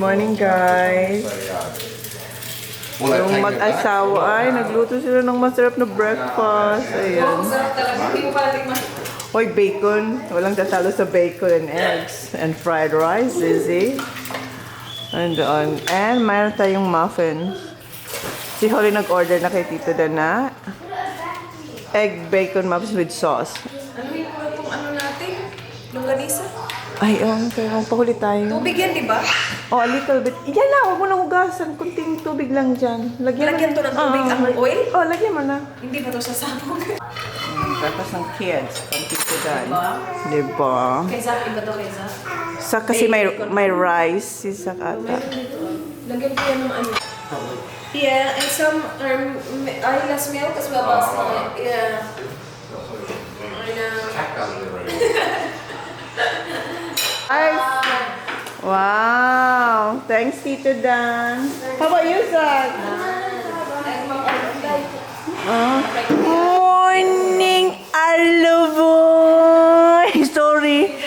morning, guys. Yung mag-asawa ay nagluto sila ng masarap na breakfast. Ayan. Hoy, bacon. Walang tatalo sa bacon and eggs. And fried rice, Sissy. And mayroon tayong muffins. Si Holly nag-order na kay Tito Dana. Egg bacon muffins with sauce. Ano yung ano natin? Longganisa? Ay, kaya magpahuli tayo. Tubig yan, di ba? Oh, a little bit. Yan na, huwag mo na hugasan. Kunting tubig lang dyan. Lagyan to ng tubig ang oil? Oh, lagyan mo na. Hindi ba to sasabog? Breakfast ng kids. From Tito Dan. Diba? Diba? Kay Zach, iba to kay Zach. Sa kasi may rice. Si Zach ata. Lagyan ko yan ng ano. Yeah, and some eyeless milk as well as yeah. Wow! Thanks, Tito Dan. How about you, Zach? Morning, Aloboy! Sorry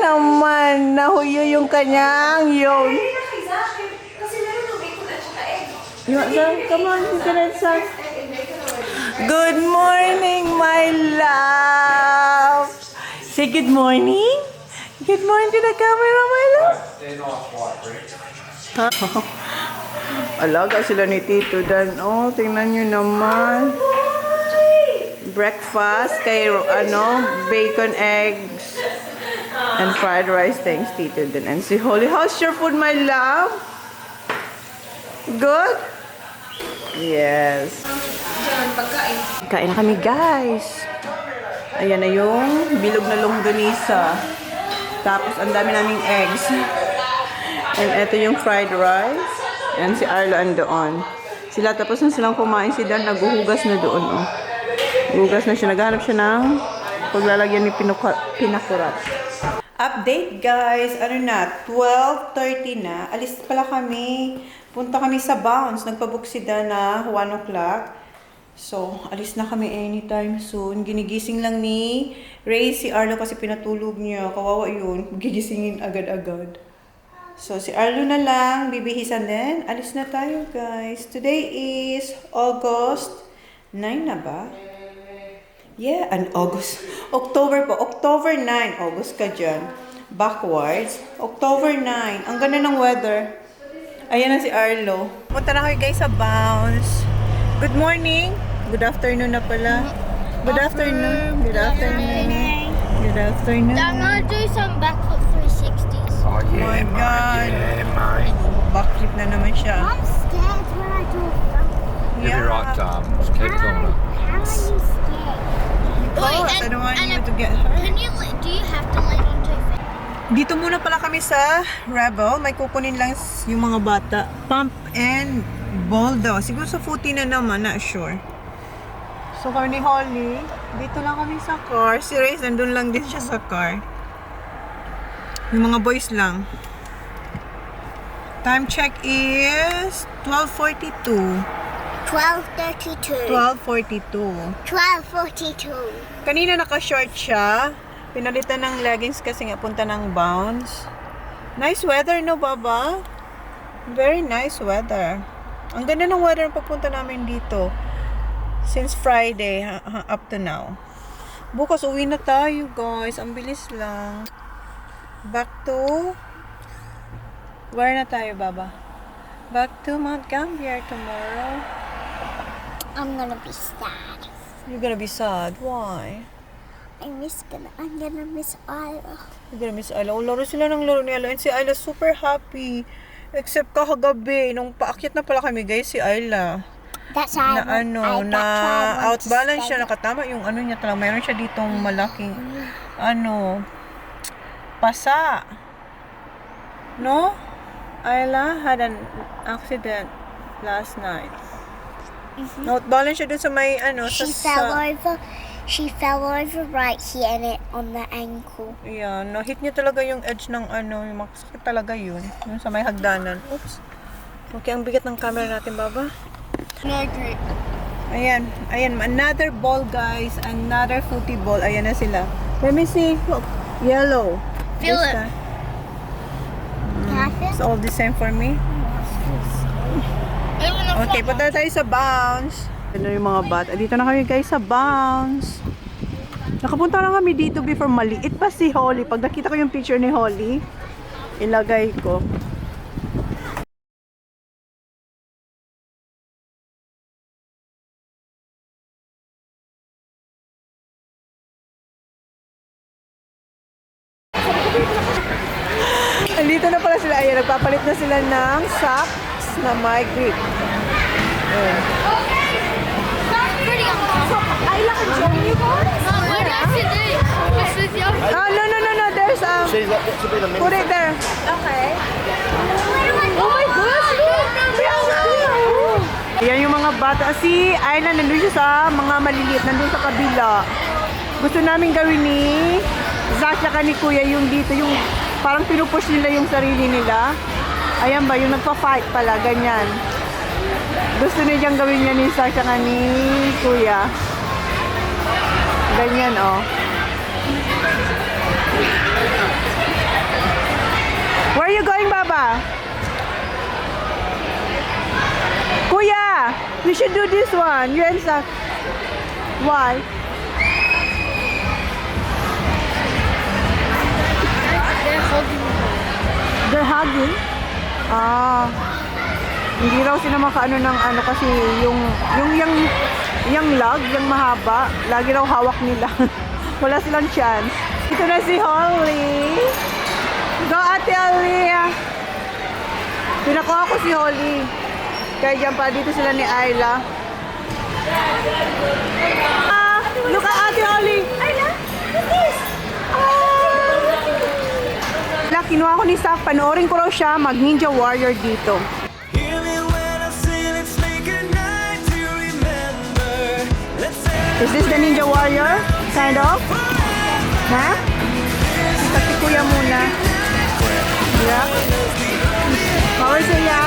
naman. Nahuyo yung kanyang yun. Come on, Tito Dan, Zach. Good morning, my love. Say good morning. Good morning to the camera, my love. Huh? Alaga sila ni Tito Dan. Oh, tingnan nyo naman. Breakfast kay bacon, eggs, and fried rice. Thanks, Tito Dan. And si Holly, how's your food, my love? Good? Yes. Kain na kami, guys. Ayan na yung bilog na longganisa. Tapos, ang dami naming eggs. And ito yung fried rice. And si Arlo andoon. Sila, tapos na silang kumain. Si Dan, naghuhugas na doon. Oh. Hugas na siya. Naghanap siya ng paglalagyan ni pinakurat. Update, guys. Ano na? 12:30 na. Alis pala kami. Punta kami sa Bounce. Nagpabook si Dan na 1 o'clock. So, alis na kami anytime soon. Ginigising lang ni Ray si Arlo kasi pinatulog niya. Kawawa yun. Gigisingin agad-agad. So, si Arlo na lang. Bibihisan din. Alis na tayo, guys. Today is August 9 na ba? Yeah, August. October po. October 9. August ka dyan. Backwards. October 9. Ang ganda ng weather. Ayan na si Arlo. Punta na kayo, guys, sa Bounce. Good morning. Good afternoon na pala. Good afternoon. Good afternoon. Good afternoon. I'm gonna do some backflip 360s. Oh my God. Yeah, mate. Backflip na naman siya. I'm scared when I do a front. You'll be right, just keep doing it. How are you scared? Because I don't want you to get hurt. Do you have to land on 2 feet? Dito muna pala kami sa Rebel. May kukunin lang yung mga bata. Pump and ball daw. Siguro sa footy na naman, not sure. So kami ni Holly, dito lang kami sa car. Si Reyes, nandun lang din siya sa car. Yung mga boys lang. Time check is 12:42. 12:32. 12:42. 12:42. Kanina naka-short siya. Pinalitan ng leggings kasi nga punta ng Bounce. Nice weather, no, Baba? Very nice weather. Ang ganda ng weather papunta namin dito. Since Friday up to now. Bukas uwi na tayo, guys. Ang bilis lang. Back to... Where na tayo, Baba? Back to Mount Gambier tomorrow. I'm gonna be sad. You're gonna be sad. Why? I'm gonna miss Isla. You're gonna miss Ayla. Laro sila ng laro ni Ayla. And si Ayla super happy. Except kakagabi, nung paakyat na pala kami, guys, si Ayla. That's why Outbalance siya, nakatama yung ano niya talaga. Mayroon siya ditong malaking, pasa. No? Ayla had an accident last night. Outbalance siya dun sa may, She fell over right here and it on the ankle. Yeah, hit niya talaga yung edge ng yung makasakit talaga yun. Yung sa may hagdanan. Oops. Okay, ang bigat ng camera natin, Baba. No grip. Ayan, another ball, guys. Another footy ball. Ayan na sila. Let me see. Look, yellow. Feel This it. guy. Can I It's all the same for me. Okay, punta na tayo sa Bounce. Ano yung mga bata? Dito na kami guys sa Bounce. Nakapunta na kami dito before. Maliit pa si Holly. Pag nakita ko yung picture ni Holly, ilagay ko. Dito na pala sila. Ayan, nagpapalit na sila ng socks na may grip. Ayan. Ayla can join you guys? No. There's put it there. Okay. Oh my gosh! Ayan yung mga bata. Si Ayla nandun siya sa mga maliliit. Nandun sa kabila. Gusto namin gawin ni Zasha ka ni Kuya yung dito. Yung parang pinupush nila yung sarili nila. Ayan ba? Yung nagpa-fight pala. Ganyan. Gusto niya gawin niya ni Sasha ka ni Kuya. Ganyan, oh. Where are you going, Baba? Kuya, you should do this one. You and Sasha. Why? They're hugging? Ah. Hindi raw sila makaano ng ano kasi yung log, yung mahaba, lagi raw hawak nila. Wala silang chance. Ito na si Holly. Go, Ate Holly. Pinakuha ko si Holly. Kaya dyan pa, dito sila ni Ayla. Look at Ate Holly. Ayla, what's this? Kinuha ko ni Saf, panoorin ko raw siya mag-Ninja Warrior dito. Is this the Ninja Warrior? Kind of? Ha? Kita si Kuya muna. Yeah? Power siya.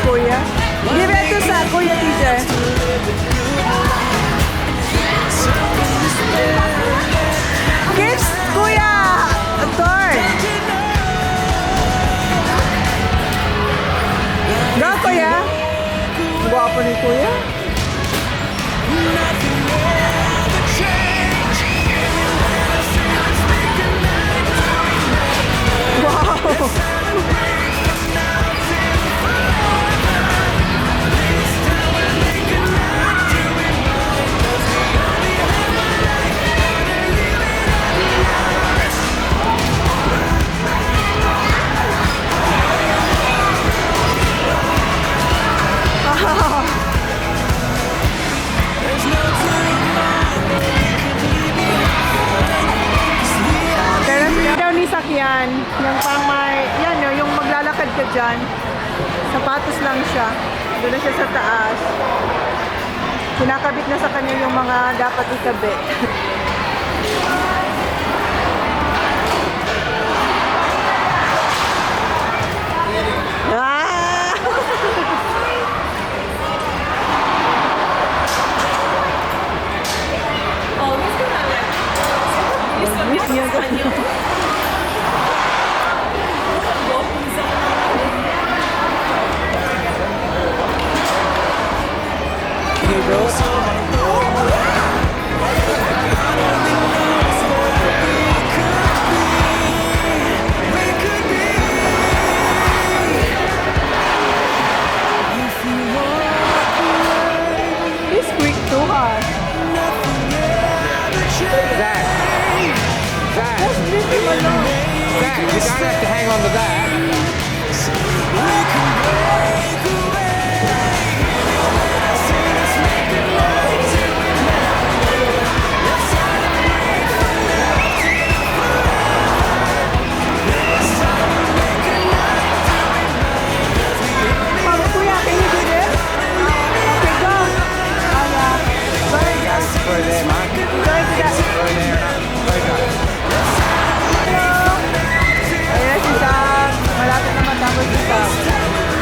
Kuya. Give it to sa Kuya teacher. Kids, Kuya! A turn. Go, Kuya. Guwapo ni Kuya. Sakyan, yung pang may, yan yung maglalakad ka dyan. Sapatos lang siya. Doon na siya sa taas. Kinakabit na sa kanya yung mga dapat ikabit. Ah! Oh, miss ko na lang. Miss niya sa kanya. He's quick too, huh? Zach. Zach. Zach, you don't have to hang on to that. Kuya, can you do this? Okay, go. Through there, mate. Through there. Okay. Ayan si Sam. Malapit na matapos si Sam.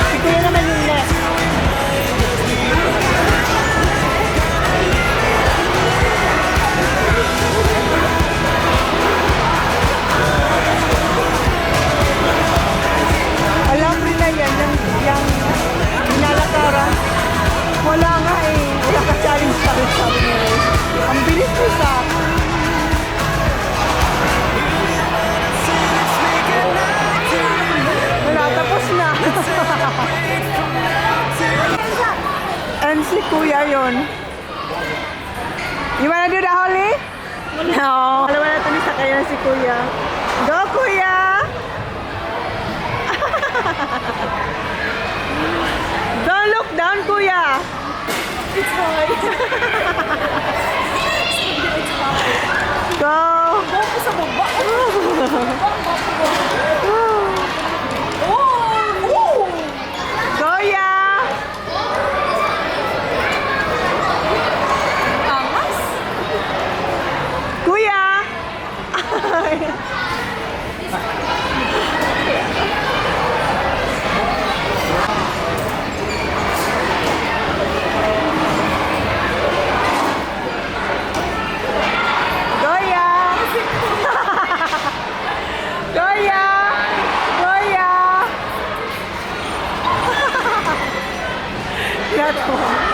Si Kuya naman yung next. Alam rin na yan, yung nilalakaran. Wala nga eh. Wala ka challenge sabi niya eh. Ang bilis ni Sam. Wala, tapos na. And si Kuya yun. You wanna do the Holly? No. Alam mo na ito ni sakay na si Kuya. Go, Kuya! Don't look down, Kuya! It's hard. Go! Go ko sa baba. Oh! Kuya! Angas? Kuya! Goya! Goya! Goya! That's one.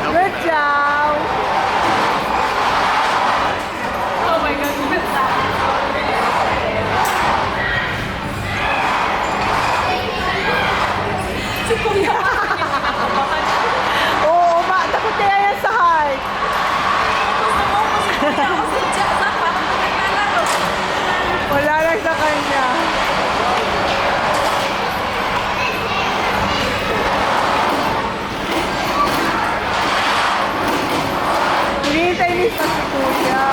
Good job! Oh my God, look at that. Si Kuya. Oo, takot kaya yan sa height. Wala lang sa kanya. Hinihintay ni sa si Kuya.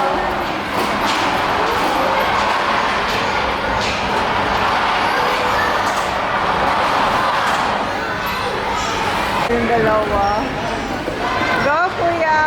Yung dalawa. Go, Kuya!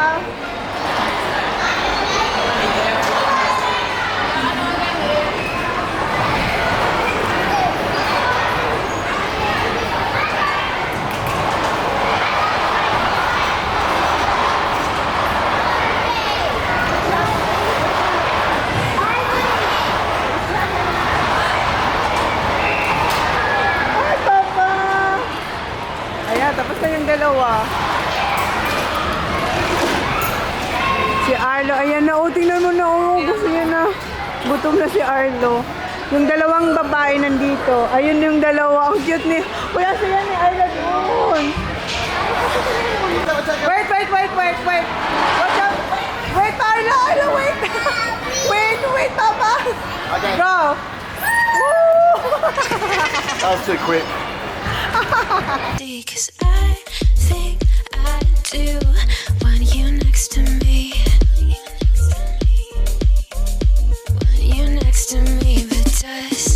Ay, Papa! Ayan, tapos na yung dalawa. tingnan mo na, oh, gusto niya na. Gutom na si Arlo. Yung dalawang babae nandito. Ayun yung dalawa. Ang cute ni... Kuya, siya ni Arlo doon. Wait. Watch out. Wait, Arlo, wait. Wait, Papa. Okay. Go. That was too quick. Cause I think I do want you next to me. Want you next to me, but does